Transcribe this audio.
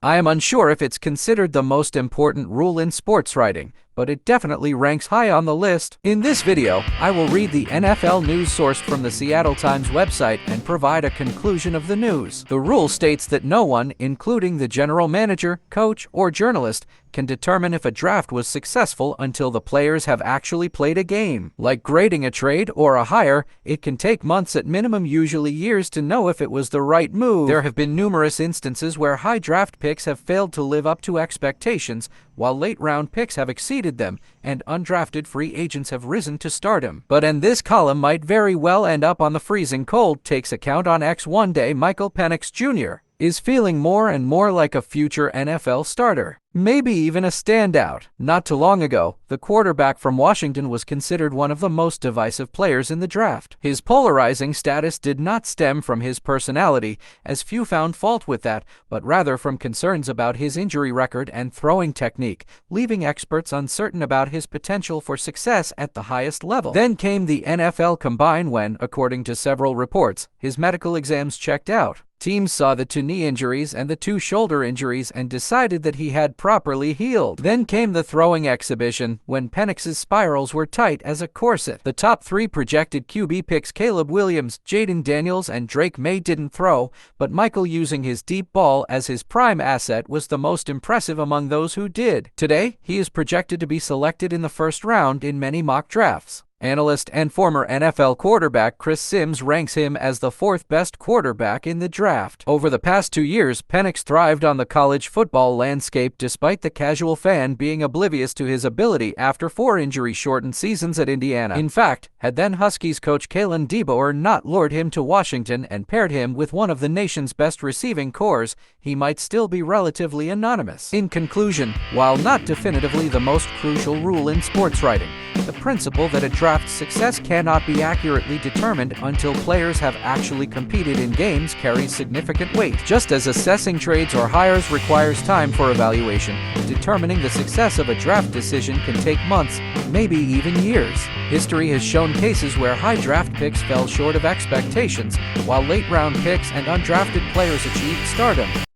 I am unsure if it's considered the most important rule in sports writing, but it definitely ranks high on the list. In this video, I will read the NFL news sourced from the Seattle Times website and provide a conclusion of the news. The rule states that no one, including the general manager, coach, or journalist, can determine if a draft was successful until the players have actually played a game. Like grading a trade or a hire, it can take months at minimum, usually years, to know if it was the right move. There have been numerous instances where high draft picks have failed to live up to expectations, while late-round picks have exceeded them, and undrafted free agents have risen to stardom. But and this column might very well end up on the freezing cold takes account on X. One day Michael Penix Jr. is feeling more and more like a future NFL starter, maybe even a standout. Not too long ago, the quarterback from Washington was considered one of the most divisive players in the draft. His polarizing status did not stem from his personality, as few found fault with that, but rather from concerns about his injury record and throwing technique, leaving experts uncertain about his potential for success at the highest level. Then came the NFL Combine when, according to several reports, his medical exams checked out. Teams saw the 2 knee injuries and the 2 shoulder injuries and decided that he had properly healed. Then came the throwing exhibition, when Penix's spirals were tight as a corset. The top 3 projected QB picks, Caleb Williams, Jaden Daniels, and Drake May, didn't throw, but Michael, using his deep ball as his prime asset, was the most impressive among those who did. Today, he is projected to be selected in the first round in many mock drafts. Analyst and former NFL quarterback Chris Sims ranks him as the 4th best quarterback in the draft. Over the past 2 years, Penix thrived on the college football landscape despite the casual fan being oblivious to his ability after 4 injury-shortened seasons at Indiana. In fact, had then Huskies coach Kalen DeBoer not lured him to Washington and paired him with one of the nation's best receiving corps, he might still be relatively anonymous. In conclusion, while not definitively the most crucial rule in sports writing, the principle that a draft's success cannot be accurately determined until players have actually competed in games carries significant weight. Just as assessing trades or hires requires time for evaluation, determining the success of a draft decision can take months, maybe even years. History has shown cases where high draft picks fell short of expectations, while late-round picks and undrafted players achieved stardom.